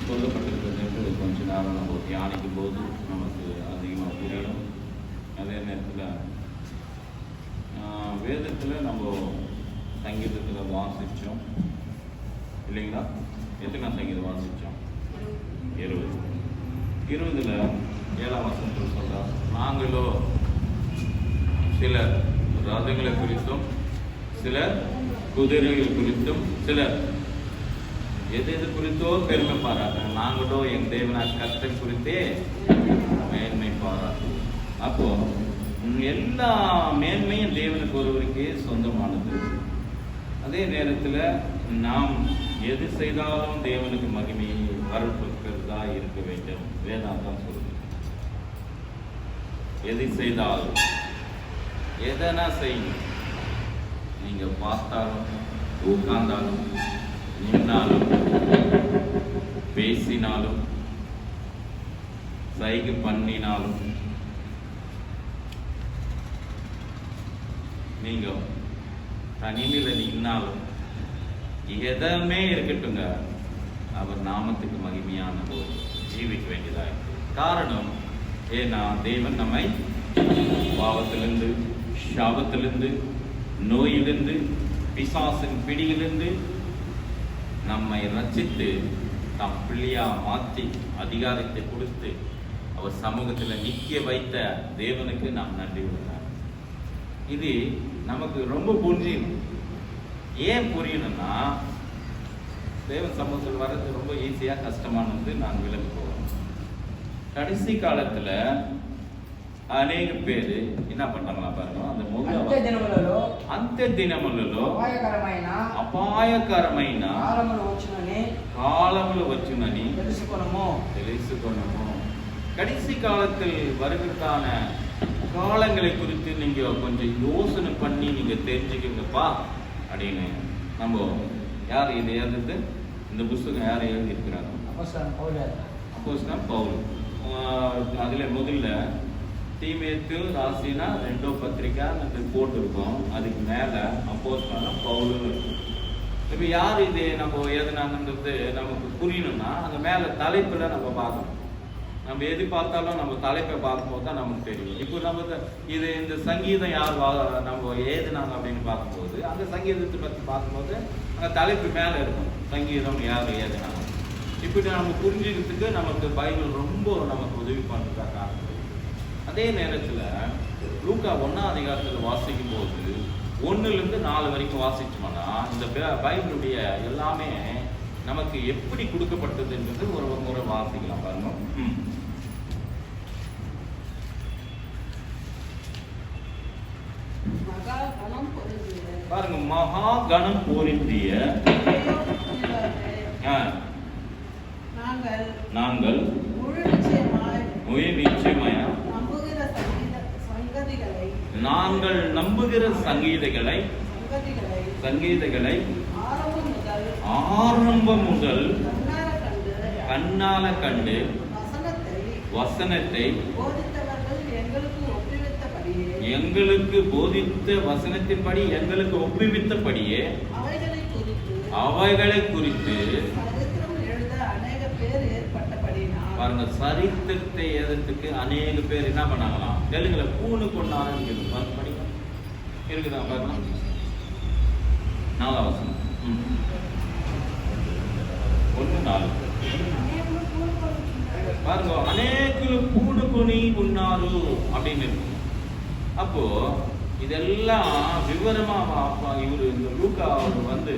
சொல்லப்பட்டிருக்கிறது என்று கொஞ்ச நேரம் நம்ம தியானிக்கும் போது நமக்கு அதிகமாக புரியும். அதே நேரத்தில் வேதத்தில் நம்ம சங்கீதத்தில் வாசித்தோம் இல்லைங்களா? எத்தனை சங்கீதம் வாசித்தோம்? 20 7ஆம் வசனத்தில் சொல்கிறார், நாங்களோ சிலர் ரதங்களை குறித்தும் சிலர் குதிரைகள் குறித்தும் சிலர் எது குறித்தோ பெருமை பாராட்டுறோம். நாங்களோ எங்கள் தேவனா கர்த்தர் குறித்தே மேன்மை பாராட்டுவோம். அப்போ எல்லா மேன்மையும் தேவனுக்கு ஒருவருக்கே சொந்தமானது. அதே நேரத்தில் நாம் எது செய்தாலும் தேவனுக்கு மகிமையை வரப்போக்கிறதா இருக்க வேண்டும். வேதாந்தம் சொல்லுது, எது செய்தாலும் எதனா செய்யும். நீங்க பார்த்தாலும் உட்கார்ந்தாலும் நின்னாலும் பேசினாலும் சைகை பண்ணினாலும் நீங்க தனிமையில நின்னாலும் எதுவுமே இருக்கட்டுங்க, அவர் நாமத்துக்கு மகிமையான போது ஜீவிக்க வேண்டியதா இருக்கு. காரணம் ஏன்னா தேவன் நம்மை பாவத்திலிருந்து, சாபத்திலிருந்து, நோயிலிருந்து, பிசாசின் பிடியிலிருந்து நம்மை ரட்சித்து நம் பிள்ளையா மாற்றி அதிகாரத்தை கொடுத்து அவர் சமூகத்தில் நிற்க வைத்த தேவனுக்கு நாம் நன்றி விடுறார். இது நமக்கு ரொம்ப புரியும். ஏன் புரியணும்னா தேவன் சமூகத்தில் வர்றது ரொம்ப ஈஸியாக கஷ்டமானது நான் விலகி போவேன். கடைசி காலத்துல అనేక పేరు என்ன பண்றாங்களா பாருங்க. அந்த అంత్య దినములలో అపాయకరమైన காலములు వచ్చునని తెలుసుకొనుము. கடைசி காலத்தில் வருகிறதான காலங்களை குறித்து நீங்க கொஞ்சம் யோசனை பண்ணி நீங்க தெரிஞ்சுக்கங்கப்பா அப்படின்னு நம்ம யார் இதை எழுதுறது, இந்த புஸ்தகம் யார் எழுதியிருக்கிறாங்க? அப்போஸ்தலன் பவுல். அதில் முதல்ல தீமேத்து ராசினா 2 பத்திரிக்கை போட்டிருக்கோம். அதுக்கு மேலே அப்போஸ்தலன் பவுல் இருக்கும். இப்போ யார் இது நம்ம எழுதினாங்கன்றது நமக்கு புரியணும்னா அந்த மேலே தலைப்பில் நம்ம பார்க்கணும். நம்ம எது பார்த்தாலும் நம்ம தலைப்பை பார்க்கும்போது தான் நமக்கு தெரியும். இப்போ நம்ம இது இந்த சங்கீதம் யார் நம்ம எழுதினாங்க அப்படின்னு பார்க்கும்போது அந்த சங்கீதத்தை பற்றி பார்க்கும்போது அந்த தலைப்பு மேலே இருக்கும், சங்கீதம் யார் எழுதினாங்க. இப்படி நம்ம புரிஞ்சுக்கிறதுக்கு நமக்கு பைபிள் ரொம்ப நமக்கு உதவி பண்ணுறதுக்காக. அதே நேரத்தில் லூக்கா 1ஆம் அதிகாரத்தில் வாசிக்கும் போது 1லேருந்து 4 வரைக்கும் வாசிச்சோம்னா இந்த பைபிளுடைய எல்லாமே நமக்கு எப்படி கொடுக்கப்பட்டதுன்றது ஒரு முறை வாசிக்கலாம் பாருங்க. பாருங்க, மகா கணம் பொருந்திய நாங்கள் நாங்கள் நம்புகிற சங்கீதங்களை ஆரம்பம் முதல் கண்ணால கண்டு வசனத்தை எங்களுக்கு போதித்த வசனத்தின்படி எங்களுக்கு ஒப்புவித்தபடியே அவைகளை குறித்து பாருங்க, சரித்திரத்தை எழுதுறதுக்கு அநேக பேர் என்ன பண்ணாங்களாம், தெலுங்குல பூணு கொண்டாங்க இருக்குதா பாருங்க. 4ஆம் வசனம் 1:4 பாருங்க, அநேகுలు పూనుకొని ఉన్నారు அப்படின்னு இருக்கு. அப்போ இதெல்லாம் விவரமா இவரு இந்த லூக்கா வந்து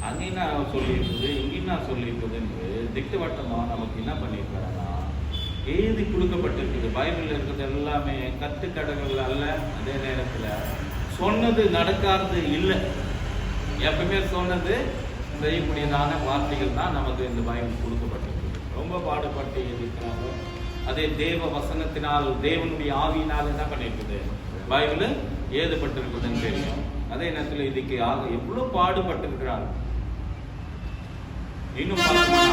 அங்கன்னா சொல்லியிருக்குது இங்கன்னா சொல்லியிருக்குதுன்னு திட்டவட்டமா நமக்கு என்ன பண்ணியிருக்காருன்னா எழுதி கொடுக்கப்பட்டிருக்குது. பைபிள்ல இருக்கிறது எல்லாமே கட்டுக்கடங்கள் அல்ல. அதே நேரத்தில் சொன்னது நடக்காதது இல்லை. எப்பவுமே சொன்னது செய்யக்கூடியதான வார்த்தைகள் தான் நமக்கு இந்த பைபிள் கொடுக்கப்பட்டிருக்கு. ரொம்ப பாடுபட்டு எழுதியிருக்கிறாங்க. அதே தேவ வசனத்தினால் தேவனுடைய ஆவியினால் என்ன பண்ணியிருக்குது பைபிள் எழுதப்பட்டிருக்குதுன்னு தெரியும். அதே நேரத்தில் இதுக்கு எவ்வளவு பாடுபட்டிருக்கிறாங்க. இன்னும் பார்த்தோம்னா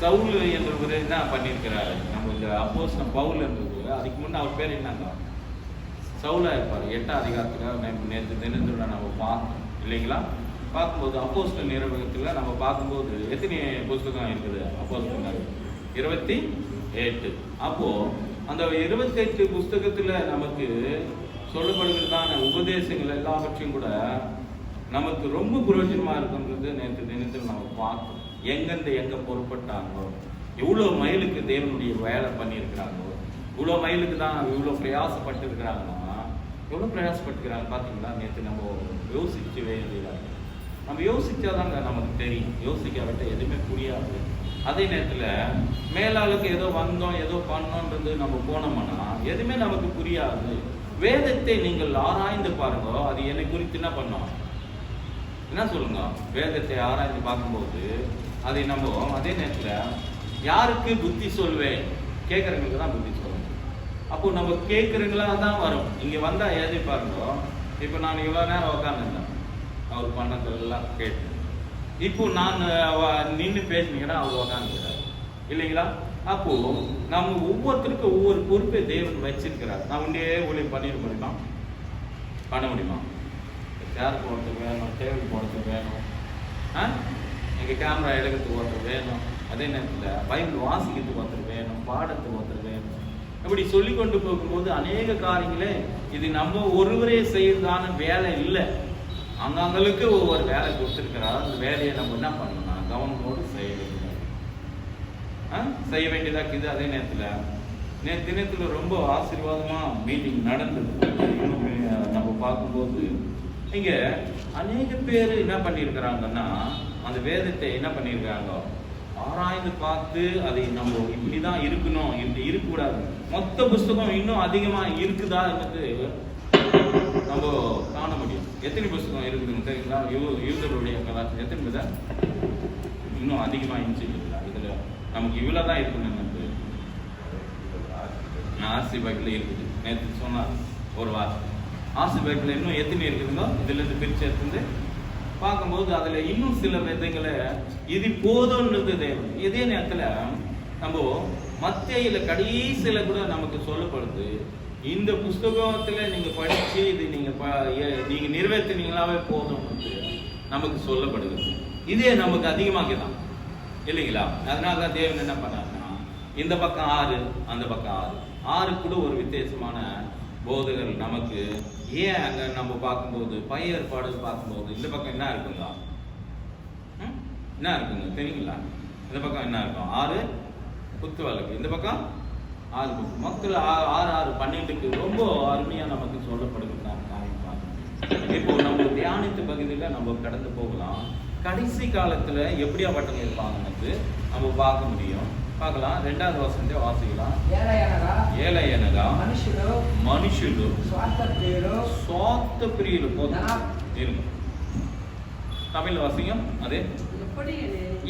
சவுல் என்றவர் என்ன பண்ணியிருக்கிறாரு, நம்ம இந்த அப்போஸ்தலன் பவுல் என்றது அதுக்கு முன்னே அவர் பேர் என்னங்க சவுலா இருப்பார். 8ஆம் அதிகாரத்துல நேற்று தினத்துல நம்ம பார்த்தோம் இல்லைங்களா? பார்க்கும்போது அப்போஸ்தலர் நிறுவனத்தில் நம்ம பார்க்கும்போது எத்தனை புஸ்தகம் இருக்குது? அப்போஸ்தலர் 28. அப்போ அந்த 28 புஸ்தகத்துல நமக்கு சொல்லப்படுகிறதான உபதேசங்கள் எல்லாவற்றையும் கூட நமக்கு ரொம்ப பிரயோஜனமா இருக்குன்றது நேற்று தினத்தில் நம்ம பார்த்தோம். எங்கெந்த எங்க பொறுப்பட்டாங்களோ, எவ்வளோ மைலுக்கு தேவனுடைய வேலை பண்ணியிருக்கிறாங்களோ, இவ்வளோ மைலுக்கு தான் இவ்வளோ பிரயாசப்பட்டு இருக்கிறாங்கன்னா, எவ்வளோ பிரயாசப்பட்டுக்கிறாங்க பார்த்தீங்களா? நேற்று நம்ம யோசிக்க வேண்டியதாக நம்ம யோசிச்சாதாங்க நமக்கு தெரியும். யோசிக்காவிட்ட எதுவுமே புரியாது. அதே நேரத்தில் மேலாளுக்கு ஏதோ வந்தோம் ஏதோ பண்ணோன்றது நம்ம போனோம்னா எதுவுமே நமக்கு புரியாது. வேதத்தை நீங்கள் ஆராய்ந்து பாருங்க. அது என்னை குறித்து என்ன பண்ணோம்? என்ன சொல்லுங்க? வேதத்தை ஆராய்ந்து பார்க்கும்போது அதை நம்ம அதே நேரத்தில் யாருக்கு புத்தி சொல்வேன்? கேட்குறவங்களுக்கு தான் புத்தி சொல்லணும். அப்போ நம்ம கேட்குறவங்களா தான் வரும். இங்கே வந்தால் எழுதி பாருங்க. இப்போ நான் இவ்வளோ நேரம் உட்காந்துருந்தேன், அவர் பண்ணதெல்லாம் கேட்டு. இப்போ நான் நின்று பேசினீங்கன்னா அவர் உட்காந்துக்கிறார் இல்லைங்களா? அப்போ நம்ம ஒவ்வொருத்தருக்கும் ஒவ்வொரு பொறுப்பை தேவன் வச்சிருக்கிறார். நான் உண்டே ஊழியம் பண்ணிட முடியுமா? பண்ண முடியுமா? சேர் போடுறதுக்கு வேணும், டேபிள் போடுறதுக்கு வேணும், எங்கள் கேமரா எடுக்கிறதுக்கு ஒருத்தர் வேணும், அதே நேரத்தில் பைபிள் வாசிக்கிறதுக்கு ஒருத்தர் வேணும், பாடத்துக்கு ஒருத்தர் வேணும். இப்படி சொல்லி கொண்டு போகும்போது அநேக காரியங்களே இது நம்ம ஒருவரே செய்யறதான வேலை இல்லை. அங்கங்களுக்கு ஒவ்வொரு வேலை கொடுத்துருக்கிறார். அந்த வேலையை நம்ம என்ன பண்ணணும்னா கவனமோடு செய்ய வேண்டியதாக இருக்குது. அதே நேற்று தினத்தில் ரொம்ப ஆசீர்வாதமாக மீட்டிங் நடந்தது. நம்ம பார்க்கும்போது இங்கே அநேக பேர் என்ன பண்ணியிருக்கிறாங்கன்னா அந்த வேதத்தை என்ன பண்ணியிருக்கிறாங்க ஆராய்ந்து பார்த்து அதை நம்ம இப்படி தான் இருக்கணும், இப்படி இருக்கக்கூடாது. மொத்த புஸ்தகம் இன்னும் அதிகமாக இருக்குதா என்பது நம்ம காண முடியும். எத்தனை புஸ்தகம் இருக்குதுன்னு தெரியுங்களா? யூதருடைய கலாச்சாரம் எத்தனை வித இன்னும் அதிகமாக இருந்துச்சு. இதில் நமக்கு இவ்வளோ தான் இருக்கணும். ஆர்சி பைபிள் இருக்குது. நேற்று சொன்னார் ஒரு வார்த்தை. ஆர்சி பைபிள் இன்னும் எத்தனை இருக்குதுங்களோ இதுலேருந்து பிரித்து எடுத்து பார்க்கும்போது அதில் இன்னும் சில விதங்களை இது போதும்ன்றது தேவன். இதே நேரத்தில் நம்ம மத்தேயில கடைசியில் கூட நமக்கு சொல்லப்படுது, இந்த புஸ்தகத்தில் நீங்கள் படித்து இது நீங்கள் நிறைவேற்றினீங்களாவே போதும் நமக்கு சொல்லப்படுகிறது. இதே நமக்கு அதிகமாக தான் இல்லைங்களா? அதனால தான் தேவன் என்ன பண்ணாருன்னா இந்த பக்கம் 6 அந்த பக்கம் 6 கூட ஒரு வித்தியாசமான போதகர் நமக்கு. ஏன் அங்கே நம்ம பார்க்கும்போது பழைய ஏற்பாடு பார்க்கும்போது இந்த பக்கம் என்ன இருக்குங்க? என்ன இருக்குங்க தெரியுங்களா? இந்த பக்கம் என்ன இருக்கும்? 6 குத்து வழக்கு, இந்த பக்கம் 6 புக்கு. மக்கள் 6 12க்கு ரொம்ப அருமையாக நமக்கு சொல்லப்படுகிறது. இப்போ நம்ம தியானித்த பகுதியில் நம்ம கடந்து போகலாம். கடைசி காலத்தில் எப்படியாப்பட்டவங்க இருப்பாங்கன்னு நம்ம பார்க்க முடியும். பார்க்கலாம். 2வது வசனத்தை வாசிக்கலாம். ఏలయనగా మనుషులు స్వార్థ ప్రియులు இருங்க. தமிழ் வாசியம். அதே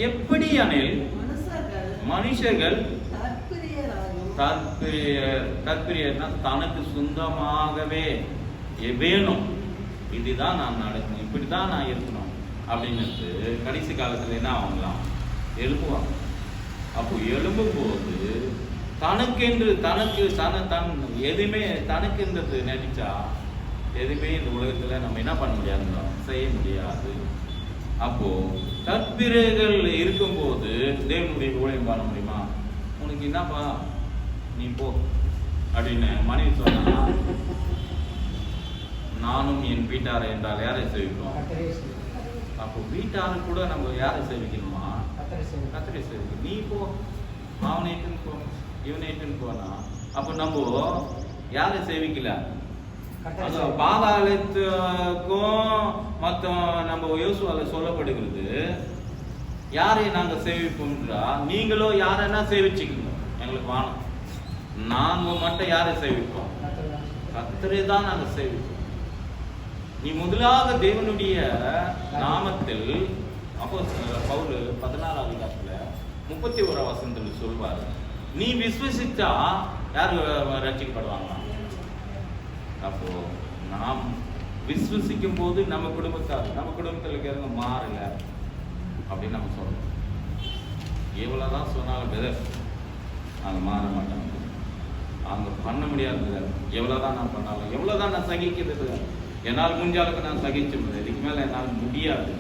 எப்படி எனில் மனுஷர்கள் தற்பிரியர்னா தனக்கு சொந்தமாகவே வேணும், இதுதான் நான் நடக்கணும், இப்படிதான் நான் இருக்கணும் அப்படின்னு கடைசி காலத்தில் என்ன ஆகலாம்? எழுப்புவாங்க. அப்போ எழும்பும் போது தனக்கென்று தன் எதுவுமே தனக்குன்றது நினைச்சா எதுவுமே இந்த உலகத்தில் நம்ம என்ன பண்ண முடியாதுங்க, செய்ய முடியாது. அப்போ தற்பிரர்கள் இருக்கும்போது தேவனுடைய ஊழியம் பண்ண முடியுமா? உனக்கு என்னப்பா நீ போ அப்படின்னு மனைவி சொன்னா, நானும் என் வீட்டாரை என்றால் யாரை சேவிப்போம்? அப்போ வீட்டாரு கூட நம்ம யாரை சேவிக்கணுமா? கத்தரை சேவிக்கணும். நீ போ, அவனை ஏற்றுன்னு போ, இவனை ஏற்றுன்னு போனா அப்போ நம்ம யாரை சேவிக்கல? அது பாதாளத்துக்கும் மற்ற நம்ம யோசுவால சொல்லப்படுகிறது. யாரை நாங்கள் சேவிப்போம்ன்றா, நீங்களோ யாரைன்னா சேவிச்சுக்கணும், எங்களுக்கு வானம். நாங்கள் மட்டும் யாரை சேவிப்போம்? கர்த்தரை தான் நாங்கள் சேவிப்போம். நீ முதலாக தேவனுடைய நாமத்தில், அப்போ பவுல் 16வது அதிகாரத்துல 31வது வசனத்தில் சொல்வார், நீ விசுவசித்தா யார் ரட்சிக்கப்படுவாங்க? அப்போ நாம் விசுவசிக்கும் போது நம்ம குடும்பத்தில் இருக்கிறவங்க மாறல அப்படின்னு நம்ம சொல்றோம். எவ்வளவுதான் சொன்னாலும் பிரதர் நாங்கள் மாற மாட்டாங்க, அவங்க பண்ண முடியாது. எவ்வளவுதான் நான் பண்ணாலும், எவ்வளவுதான் நான் சகிக்கிறது, என்னால் முடிஞ்ச அளவுக்கு நான் சகிச்சு, இதுக்கு மேல என்னால் முடியாது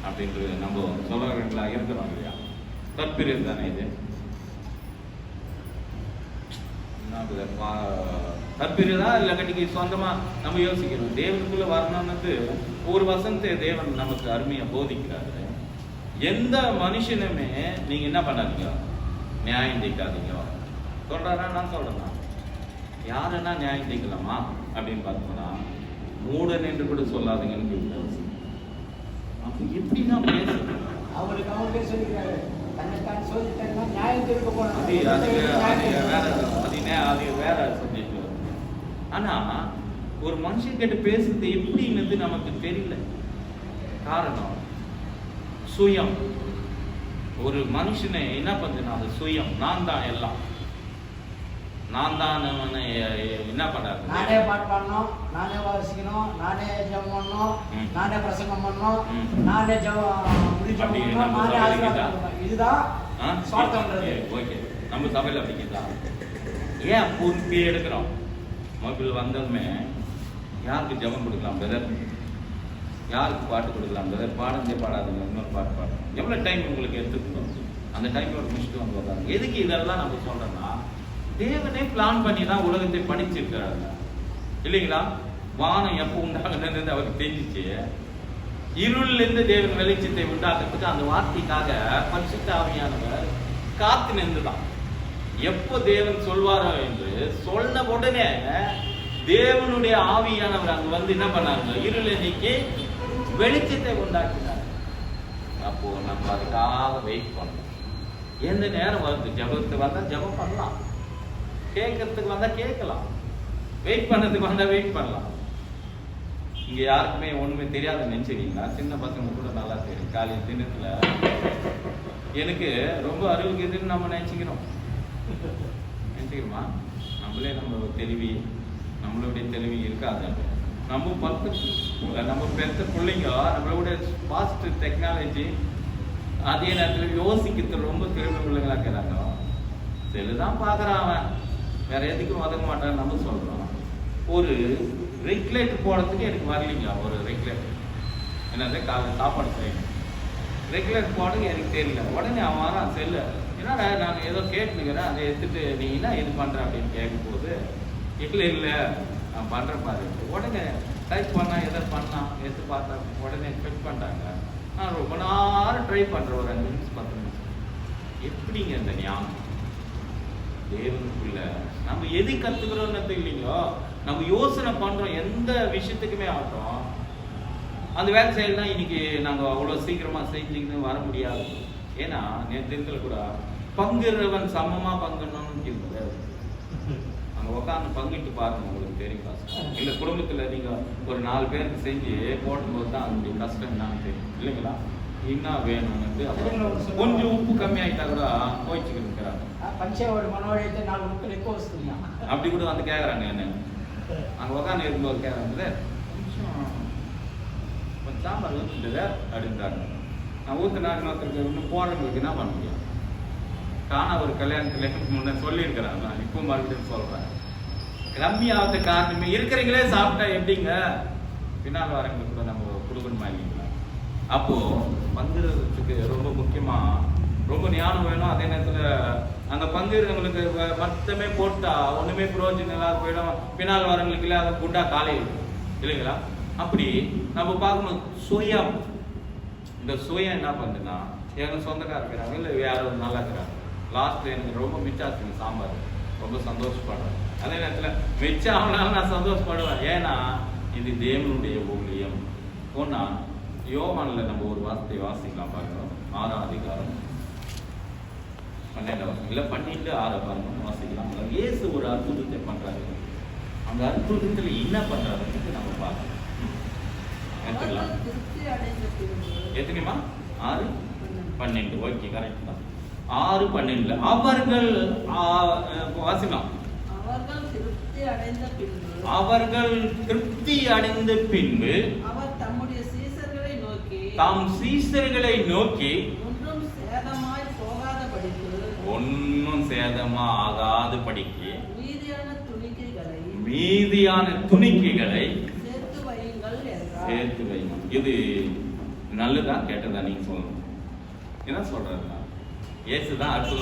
அப்படின்றது நம்ம சொல்றவர்களா இருக்கிறோம் இல்லையா? தற்பிரியல் தானே இது? தற்பிரியதா இல்லை கட்டிக்கு சொந்தமா நம்ம யோசிக்கிறோம். தேவனுக்குள்ள வரணும்னு ஒரு வசனத்தை தேவன் நமக்கு அருமையா போதிக்கிறாரு. எந்த மனுஷனுமே நீங்க என்ன பண்ணாதீங்க, நியாயம் தீர்க்காதீங்க சொல்றாரா? நான் சொல்றேன்னா யாருன்னா நியாயம் தீர்க்கலாமா அப்படின்னு பார்த்தோம்னா மூடன் என்று கூட சொல்லாதீங்கன்னு அப்ப எப்படின்னா பேசுறது அவருக்கு அவங்களே சொல்லிக்கிறாரு. தன்னைத்தான் சொல்லிட்டாங்கன்னா நியாயம் தீர்க்க போறாங்க. அது வேற சப்ஜெக்ட். ஆனா ஒரு மனுஷன் கிட்ட பேசுறது எப்படின்னு நமக்கு தெரியல. காரணம் சுயம். ஒரு மனுஷனை என்ன பண்ணுனா அது சுயம். நான் தான் எல்லாம், நான் தான் என்ன பண்றாரு. நானே பாட்டு பாடணும், நானே வாசிக்கணும், நானே ஜெபம் பண்ணணும், நானே பிரசங்கம் பண்ணணும், நானே இதுதான் சுவார்த்தம்ன்றது. ஓகே, நம்ம சபையில் அப்படிங்கிறதா? ஏன் பூர்த்தி எடுக்கிறோம்? மொபைல் வந்ததுமே யாருக்கு ஜெபம் கொடுக்கலாம் பிரதர், யாருக்கு பாட்டு கொடுக்கலாம் பிரதர், பாடந்தே பாடாதுங்க, இன்னொரு பாட்டு பாடுறோம். எவ்வளோ டைம் உங்களுக்கு எடுத்துக்கணும்? அந்த டைமோட முடிச்சுட்டு வந்து வர்றாங்க. எதுக்கு இதெல்லாம் நம்ம சொல்றோம்னா, தேவனே பிளான் பண்ணி தான் உலகத்தை படிச்சிருக்கிறாங்க இல்லைங்களா? வானம் எப்போ உண்டாகுதுன்றது அவருக்கு தெரிஞ்சிச்சு. இருளில் இருந்து தேவன் வெளிச்சத்தை உண்டாக்குறதுக்கு அந்த வார்த்தைக்காக பரிசுத்த ஆவியானவர் காத்து நின்றுதான். எப்போ தேவன் சொல்வாரோ என்று சொன்ன உடனே தேவனுடைய ஆவியானவர் அங்க வந்து என்ன பண்ணாங்க, இருளை நீக்கி வெளிச்சத்தை உண்டாக்கினார். அப்போ நம்ம அதுக்காக வெயிட் பண்ணணும். எந்த நேரம் வருது, ஜபத்துக்கு வந்தா ஜபம் பண்ணலாம், கேட்கறதுக்கு வந்தா கேட்கலாம், வெயிட் பண்ணதுக்கு வந்தா வெயிட் பண்ணலாம். இங்க யாருக்குமே ஒண்ணுமே தெரியாத நினைச்சுக்கீங்களா? சின்ன பசங்க கூட நல்லா தெரியும். காலையில் தினத்துல எனக்கு ரொம்ப அறிவுக்கு எதுன்னு நம்ம நினைச்சுக்கிறோமா? நம்ம தெளிவி, நம்மளுடைய தெளிவி இருக்காது. நம்ம நம்ம பெற்ற பிள்ளைங்க நம்மளோட ஃபாஸ்ட் டெக்னாலஜி, அதே நேரத்தில் யோசிக்கிறது ரொம்ப திறமை பிள்ளைங்களா இருக்கிறாங்க. செல்லுதான் பார்க்குறான், அவன் வேற எதுக்கும் உதவ மாட்டான். நம்ம சொல்றோம் ஒரு ரெகுலேட்டர் போடுறதுக்கு எனக்கு வரலைங்க. ஒரு ரெகுலேட்டர் என்னது காலையில் சாப்பாடு செய்யணும், ரெகுலேட்டர் போடுறதுக்கு எனக்கு தெரியல. உடனே அவன் வரான் செல்லு, என்னடா நான் ஏதோ கேட்டுக்கிறேன், அதை எடுத்துட்டு நீ என்ன இது பண்ற அப்படின்னு கேட்கும்போது, இல்லை நான் பண்றேன் பாரு. உடனே டைப் பண்ணா எதை பண்ணா எடுத்து பார்த்தா உடனே செக் பண்றாங்க. நான் ரொம்ப நேரம் ட்ரை பண்றேன், ஒரு 5 நிமிஷம் 10 நிமிஷம். எப்படிங்க இந்த ஞானம்? தேவனுக்குள்ள நம்ம எது கத்துக்கிறோம்னு இல்லைங்களோ, நம்ம யோசனை பண்றோம் எந்த விஷயத்துக்குமே ஆகட்டும். அந்த வேலை செய்யலாம் இன்னைக்கு நாங்க அவ்வளவு சீக்கிரமா செஞ்சுக்கிட்டு வர முடியாது. ஏன்னா நேற்று கூட பங்குறவன் சமமா பங்குறணும்னு இருக்குது. அங்க உட்காந்து பங்கிட்டு பாருங்க, உங்களுக்கு தெரியும் கஷ்டம். இல்ல குடும்பத்துல நீங்க ஒரு 4 பேருக்கு செஞ்சு போடும்போது தான் அதனுடைய கஷ்டம் என்னன்னு தெரியும் இல்லைங்களா? என்ன வேணும்னு கொஞ்சம் உப்பு கம்மி ஆயிட்டா கூட போயிச்சுக்கிறாங்க. அப்படி கூட வந்து கேக்குறாங்க என்ன, அங்க உட்காந்து இருக்கும்போது கேக்குறாங்க, கொஞ்சம் சாம்பார் ஊத்துட்டு அப்படின்றாங்க. நான் ஊத்துனா இன்னொருத்தருக்கு இன்னும் போறவங்களுக்கு என்ன பண்ண முடியும்? காண ஒரு கல்யாணத்துல முன்ன சொல்லியிருக்கிறாங்க, நான் இப்போ மறுபடியும் சொல்றேன். கம்மியாவது காரணமே இருக்கிறீங்களே சாப்பிட்டா எப்படிங்க பின்னால் வரவங்களுக்கு கூட நம்ம கொடுக்கணுமா இல்லைங்களா? அப்போ பங்குறதுக்கு ரொம்ப முக்கியமா ரொம்ப ஞானம் வேணும். அதே நேரத்துல அந்த பங்குறவங்களுக்கு மொத்தமே போட்டா ஒண்ணுமே பிரயோஜனம் இல்லாத போயிடும். பின்னால் வரவங்களுக்கு இல்லை, அதை குண்டா காலை இல்லைங்களா? அப்படி நம்ம பார்க்கணும். சுயம், இந்த சுயம் என்ன பண்ணுதுன்னா, எனக்கு சொந்தக்கார இருக்கிறாங்க இல்லை யாரும் நல்லா இருக்கிறாங்க, லாஸ்ட்ல எனக்கு ரொம்ப மிச்சாச்சுங்க சாம்பார், ரொம்ப சந்தோஷப்படுறேன். அதே நேரத்தில் மிச்சம் ஆனாலும் நான் சந்தோஷப்படுவேன். ஏன்னா இது தேவனுடைய ஊழியம். போனா யோவான்ல நம்ம ஒரு வார்த்தை வாசிக்கலாம் பார்க்கிறோம். 6ஆம் அதிகாரம் 12 இல்லை 12:6 பாருங்க வாசிக்கலாம். இயேசு ஒரு அற்புதத்தை பண்றாரு. அந்த அற்புதத்துல என்ன பண்றாருன்னு நம்ம பார்க்கலாம். எத்தனைமா? 6:12. ஓகே, கரெக்ட் தான். 6:12 அவர்கள் வாசிக்கலாம். அவர்கள் திருப்தி அடைந்த பின்பு அவர் தம்முடைய தாம் சீசர்களை நோக்கி ஒன்னும் சேதமா ஆகாத படிக்கு மீதியான துணிக்கைகளை சேர்த்து வையுங்கள். இது நல்லதா கேட்டதா நீங்க சொல்லணும். என்ன சொல்றாருன்னா, இயேசுதான் அற்புதம்